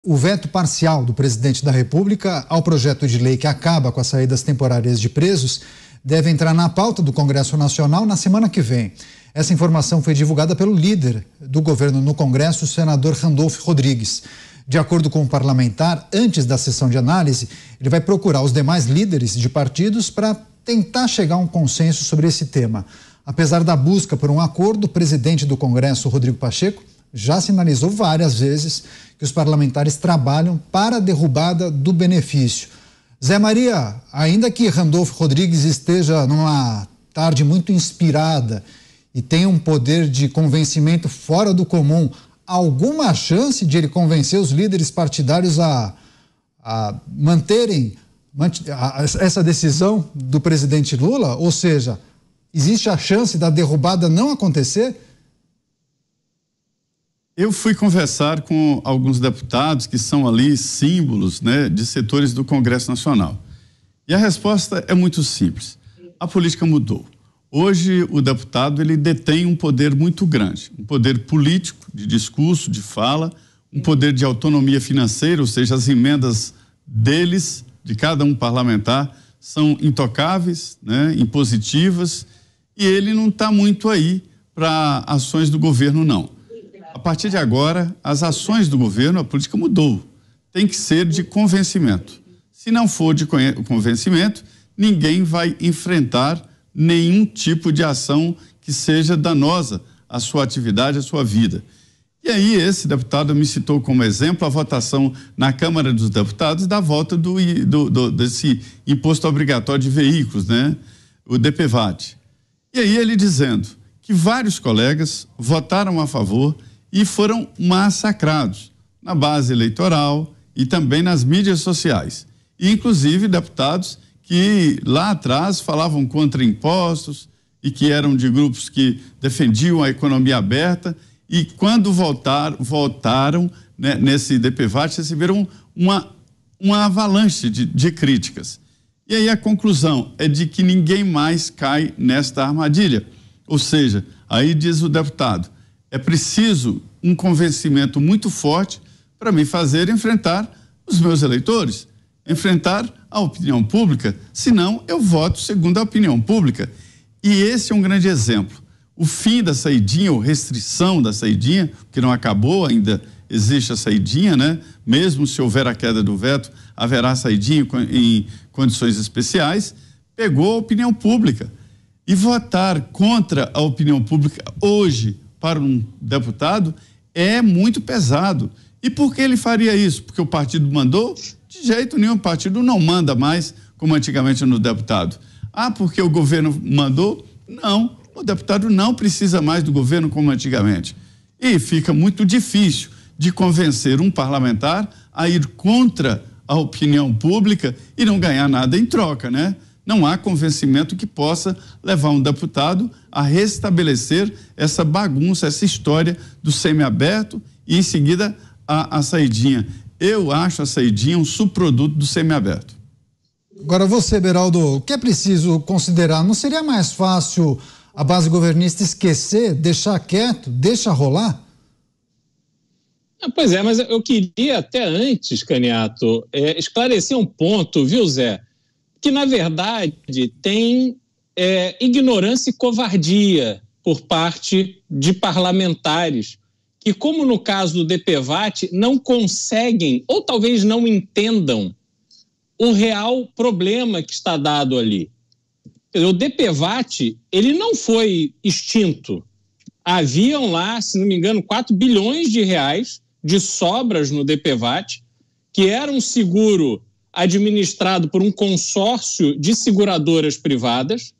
O veto parcial do presidente da República ao projeto de lei que acaba com as saídas temporárias de presos deve entrar na pauta do Congresso Nacional na semana que vem. Essa informação foi divulgada pelo líder do governo no Congresso, o senador Randolfo Rodrigues. De acordo com o parlamentar, antes da sessão de análise, ele vai procurar os demais líderes de partidos para tentar chegar a um consenso sobre esse tema. Apesar da busca por um acordo, o presidente do Congresso, Rodrigo Pacheco, já sinalizou várias vezes que os parlamentares trabalham para a derrubada do benefício. Zé Maria, ainda que Randolfo Rodrigues esteja numa tarde muito inspirada e tenha um poder de convencimento fora do comum, alguma chance de ele convencer os líderes partidários a manterem essa decisão do presidente Lula? Ou seja, existe a chance da derrubada não acontecer? Eu fui conversar com alguns deputados que são ali símbolos, né, de setores do Congresso Nacional. E a resposta é muito simples. A política mudou. Hoje o deputado ele detém um poder muito grande, um poder político, de discurso, de fala, um poder de autonomia financeira, ou seja, as emendas deles, de cada um parlamentar, são intocáveis, né, impositivas, e ele não está muito aí para ações do governo, não. A partir de agora, as ações do governo, a política mudou. Tem que ser de convencimento. Se não for de convencimento, ninguém vai enfrentar nenhum tipo de ação que seja danosa à sua atividade, à sua vida. E aí esse deputado me citou como exemplo a votação na Câmara dos Deputados da volta desse imposto obrigatório de veículos, né? O DPVAT. E aí ele dizendo que vários colegas votaram a favor e foram massacrados na base eleitoral e também nas mídias sociais. E, inclusive, deputados que lá atrás falavam contra impostos e que eram de grupos que defendiam a economia aberta e quando votaram né, nesse DPVAT receberam uma avalanche de críticas. E aí a conclusão é de que ninguém mais cai nesta armadilha. Ou seja, aí diz o deputado, é preciso um convencimento muito forte para me fazer enfrentar os meus eleitores, enfrentar a opinião pública, senão eu voto segundo a opinião pública. E esse é um grande exemplo. O fim da saidinha, ou restrição da saidinha, que não acabou, ainda existe a saidinha, né? Mesmo se houver a queda do veto, haverá saidinha em condições especiais, pegou a opinião pública. E votar contra a opinião pública hoje, para um deputado, é muito pesado. E por que ele faria isso? Porque o partido mandou? De jeito nenhum, o partido não manda mais, como antigamente no deputado. Ah, porque o governo mandou? Não, o deputado não precisa mais do governo como antigamente. E fica muito difícil de convencer um parlamentar a ir contra a opinião pública e não ganhar nada em troca, né? Não há convencimento que possa levar um deputado a restabelecer essa bagunça, essa história do semiaberto e em seguida a saidinha. Eu acho a saidinha um subproduto do semiaberto. Agora você, Beraldo, o que é preciso considerar? Não seria mais fácil a base governista esquecer, deixar quieto, deixa rolar? Pois é, mas eu queria até antes, Caniato, esclarecer um ponto, viu, Zé? Que, na verdade, tem ignorância e covardia por parte de parlamentares que, como no caso do DPVAT, não conseguem ou talvez não entendam o real problema que está dado ali. O DPVAT, ele não foi extinto. Haviam lá, se não me engano, 4 bilhões de reais de sobras no DPVAT, que era um seguro administrado por um consórcio de seguradoras privadas,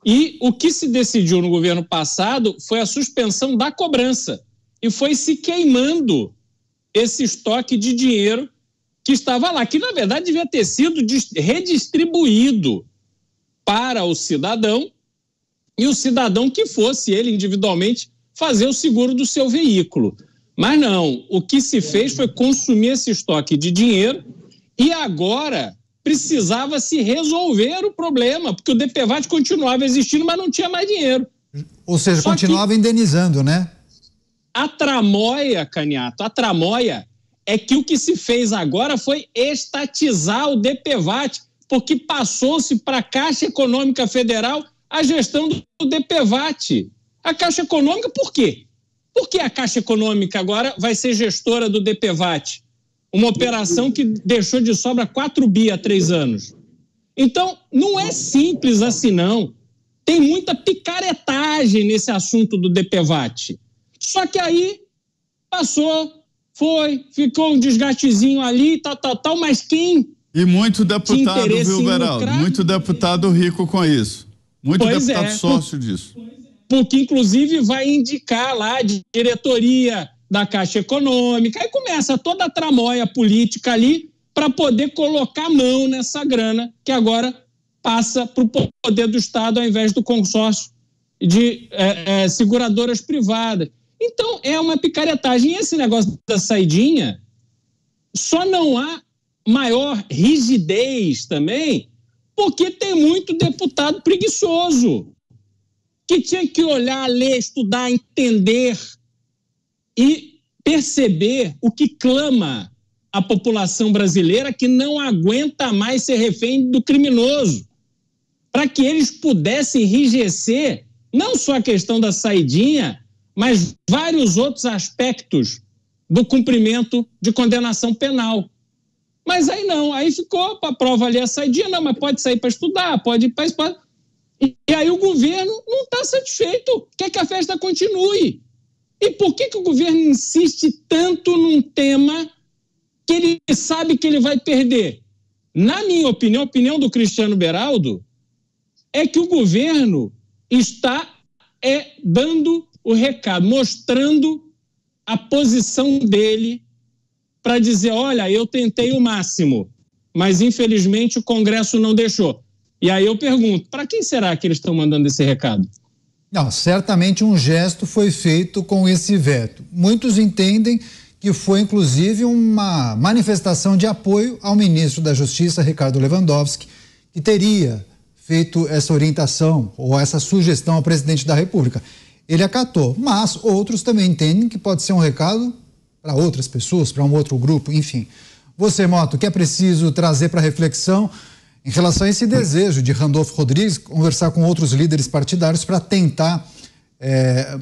e o que se decidiu no governo passado foi a suspensão da cobrança, e foi se queimando esse estoque de dinheiro que estava lá, que na verdade devia ter sido redistribuído para o cidadão, e o cidadão que fosse ele individualmente fazer o seguro do seu veículo. Mas não, o que se fez foi consumir esse estoque de dinheiro. E agora precisava se resolver o problema, porque o DPVAT continuava existindo, mas não tinha mais dinheiro. Ou seja, continuava indenizando, né? A tramóia, Caniato, a tramóia é que o que se fez agora foi estatizar o DPVAT, porque passou-se para a Caixa Econômica Federal a gestão do DPVAT. A Caixa Econômica, por quê? Por que a Caixa Econômica agora vai ser gestora do DPVAT? Uma operação que deixou de sobra 4 bi há 3 anos. Então, não é simples assim, não. Tem muita picaretagem nesse assunto do DPVAT. Só que aí passou, ficou um desgastezinho ali, tal, mas quem... E muito deputado, viu, Beraldo? Muito deputado rico com isso. Muito deputado sócio disso. Porque, inclusive, vai indicar lá a diretoria da Caixa Econômica. Aí começa toda a tramóia política ali para poder colocar a mão nessa grana que agora passa para o poder do Estado ao invés do consórcio de seguradoras privadas. Então, é uma picaretagem. E esse negócio da saidinha, só não há maior rigidez também porque tem muito deputado preguiçoso que tinha que olhar, ler, estudar, entender e perceber o que clama a população brasileira, que não aguenta mais ser refém do criminoso, para que eles pudessem enrijecer não só a questão da saidinha, mas vários outros aspectos do cumprimento de condenação penal. Mas aí não, aí ficou para a prova ali a saidinha, não, mas pode sair para estudar, pode ir para espaço. E aí o governo não está satisfeito, quer que a festa continue. E por que o governo insiste tanto num tema que ele sabe que ele vai perder? Na minha opinião, a opinião do Cristiano Beraldo, é que o governo está dando o recado, mostrando a posição dele para dizer, olha, eu tentei o máximo, mas infelizmente o Congresso não deixou. E aí eu pergunto, para quem será que eles estão mandando esse recado? Não, certamente um gesto foi feito com esse veto. Muitos entendem que foi inclusive uma manifestação de apoio ao ministro da Justiça, Ricardo Lewandowski, que teria feito essa orientação ou essa sugestão ao presidente da República. Ele acatou, mas outros também entendem que pode ser um recado para outras pessoas, para um outro grupo, enfim. Você, Mota, o que é preciso trazer para reflexão em relação a esse desejo de Randolfo Rodrigues conversar com outros líderes partidários para tentar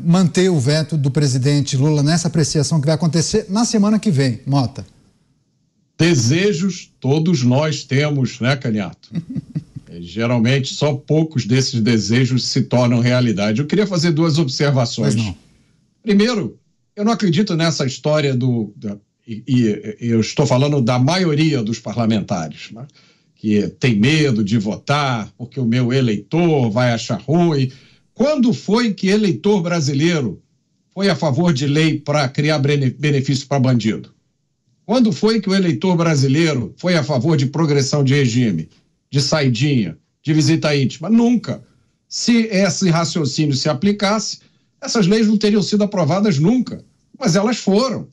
manter o veto do presidente Lula nessa apreciação que vai acontecer na semana que vem, Mota? Desejos todos nós temos, né, Caniato? Geralmente só poucos desses desejos se tornam realidade. Eu queria fazer 2 observações. Primeiro, eu não acredito nessa história eu estou falando da maioria dos parlamentares, né? Que tem medo de votar porque o meu eleitor vai achar ruim. Quando foi que eleitor brasileiro foi a favor de lei para criar benefício para bandido? Quando foi que o eleitor brasileiro foi a favor de progressão de regime, de saidinha, de visita íntima? Nunca. Se esse raciocínio se aplicasse, essas leis não teriam sido aprovadas nunca. Mas elas foram.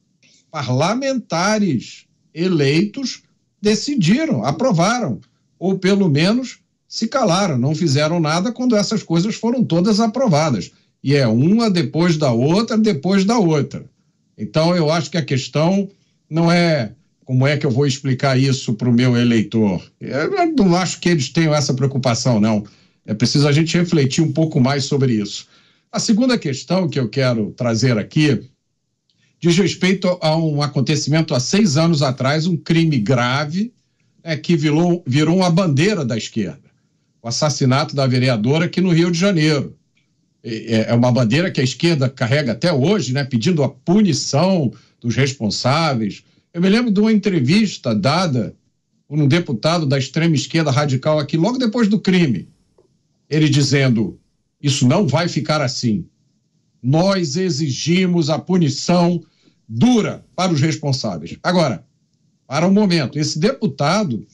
Parlamentares eleitos decidiram, aprovaram, ou pelo menos se calaram, não fizeram nada quando essas coisas foram todas aprovadas. E é uma depois da outra, depois da outra. Então, eu acho que a questão não é como é que eu vou explicar isso para o meu eleitor. Eu não acho que eles tenham essa preocupação, não. É preciso a gente refletir um pouco mais sobre isso. A segunda questão que eu quero trazer aqui diz respeito a um acontecimento há 6 anos atrás, um crime grave, que virou uma bandeira da esquerda. O assassinato da vereadora aqui no Rio de Janeiro. É uma bandeira que a esquerda carrega até hoje, né, pedindo a punição dos responsáveis. Eu me lembro de uma entrevista dada por um deputado da extrema esquerda radical aqui, logo depois do crime. Ele dizendo, isso não vai ficar assim. Nós exigimos a punição dura para os responsáveis. Agora, para o momento, esse deputado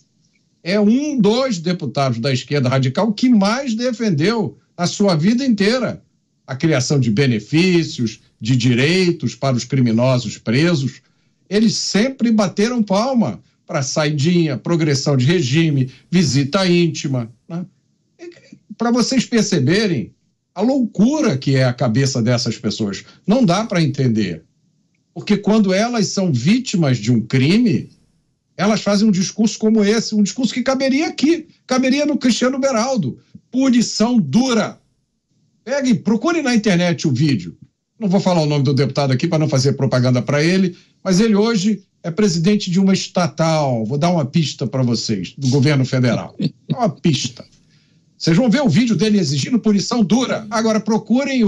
é um dos deputados da esquerda radical que mais defendeu a sua vida inteira a criação de benefícios, de direitos para os criminosos presos. Eles sempre bateram palma para saidinha, progressão de regime, visita íntima, né? Para vocês perceberem a loucura que é a cabeça dessas pessoas. Não dá para entender. Porque quando elas são vítimas de um crime, elas fazem um discurso como esse, um discurso que caberia aqui, caberia no Cristiano Beraldo. Punição dura. Peguem, procurem na internet o vídeo. Não vou falar o nome do deputado aqui para não fazer propaganda para ele, mas ele hoje é presidente de uma estatal, vou dar uma pista para vocês, do governo federal. Uma pista. Vocês vão ver o vídeo dele exigindo punição dura. Agora procurem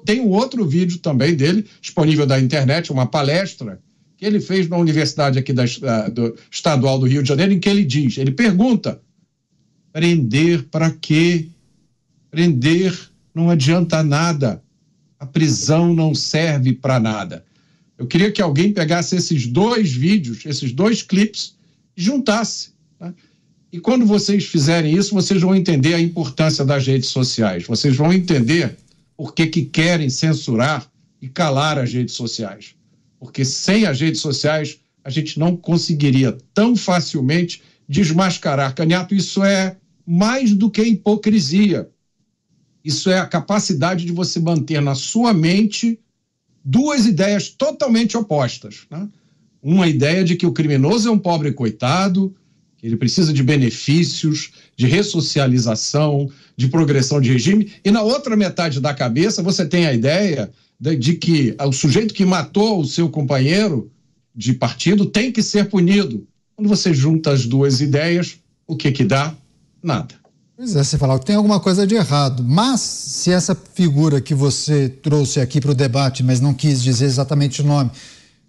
tem um outro vídeo também dele, disponível na internet, uma palestra que ele fez na universidade aqui do Estadual do Rio de Janeiro, em que ele pergunta, prender para quê? Prender não adianta nada. A prisão não serve para nada. Eu queria que alguém pegasse esses 2 vídeos, esses 2 clipes, e juntasse. Né? E quando vocês fizerem isso, vocês vão entender a importância das redes sociais. Vocês vão entender por que querem censurar e calar as redes sociais. Porque sem as redes sociais, a gente não conseguiria tão facilmente desmascarar. Canhato, isso é mais do que hipocrisia. Isso é a capacidade de você manter na sua mente 2 ideias totalmente opostas. Né? Uma ideia de que o criminoso é um pobre coitado, que ele precisa de benefícios, de ressocialização, de progressão de regime, e na outra metade da cabeça você tem a ideia de que o sujeito que matou o seu companheiro de partido tem que ser punido. Quando você junta as 2 ideias, o que dá? Nada. Pois é, você falou que tem alguma coisa de errado, mas se essa figura que você trouxe aqui para o debate, mas não quis dizer exatamente o nome,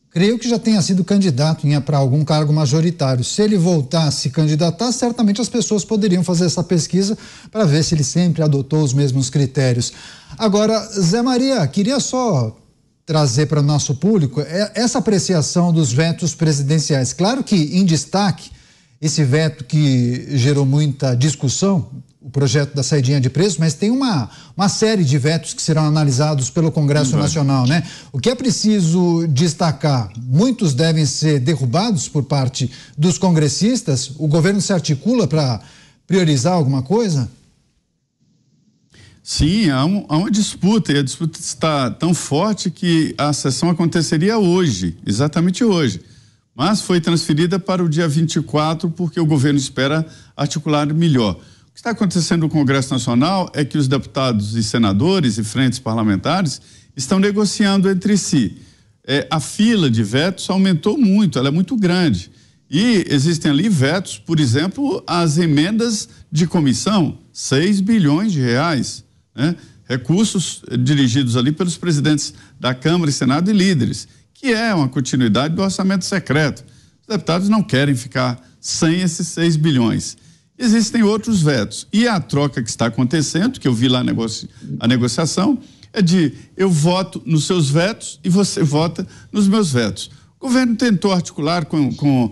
creio que já tenha sido candidato para algum cargo majoritário. Se ele voltar a se candidatar, certamente as pessoas poderiam fazer essa pesquisa para ver se ele sempre adotou os mesmos critérios. Agora, Zé Maria, queria só trazer para o nosso público essa apreciação dos vetos presidenciais. Claro que em destaque, esse veto que gerou muita discussão, o projeto da saidinha de preços, mas tem uma série de vetos que serão analisados pelo Congresso Nacional, né? O que é preciso destacar, muitos devem ser derrubados por parte dos congressistas. O governo se articula para priorizar alguma coisa? Sim, há uma disputa, e a disputa está tão forte que a sessão aconteceria hoje, exatamente hoje. Mas foi transferida para o dia 24 porque o governo espera articular melhor. O que está acontecendo no Congresso Nacional é que os deputados e senadores e frentes parlamentares estão negociando entre si. A fila de vetos aumentou muito, ela é muito grande. E existem ali vetos, por exemplo, as emendas de comissão, 6 bilhões de reais, né? Recursos dirigidos ali pelos presidentes da Câmara e Senado e líderes, que é uma continuidade do orçamento secreto. Os deputados não querem ficar sem esses 6 bilhões. Existem outros vetos. E a troca que está acontecendo, que eu vi lá a negociação, é de eu voto nos seus vetos e você vota nos meus vetos. O governo tentou articular com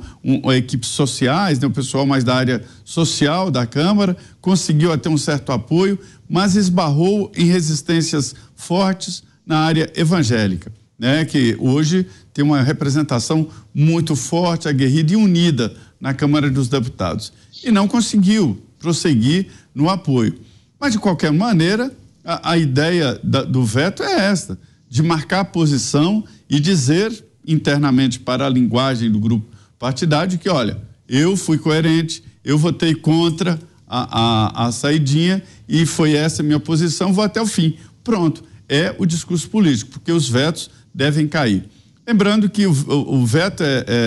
equipes sociais, né, o pessoal mais da área social da Câmara, conseguiu até um certo apoio, mas esbarrou em resistências fortes na área evangélica, né, que hoje tem uma representação muito forte, aguerrida e unida na Câmara dos Deputados. E não conseguiu prosseguir no apoio. Mas, de qualquer maneira, a ideia do veto é esta, de marcar a posição e dizer internamente para a linguagem do grupo partidário que, olha, eu fui coerente, eu votei contra a saidinha e foi essa a minha posição, vou até o fim. Pronto, é o discurso político, porque os vetos devem cair. Lembrando que o veto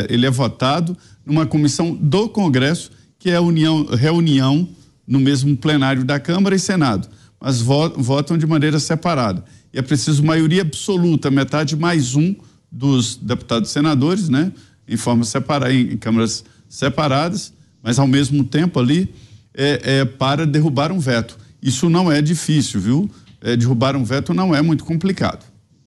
ele é votado numa comissão do Congresso, que é a reunião no mesmo plenário da Câmara e Senado, mas votam de maneira separada. E é preciso maioria absoluta, metade mais um dos deputados e senadores, né, em forma separada, em câmaras separadas, mas ao mesmo tempo ali para derrubar um veto. Isso não é difícil, viu? Derrubar um veto não é muito complicado.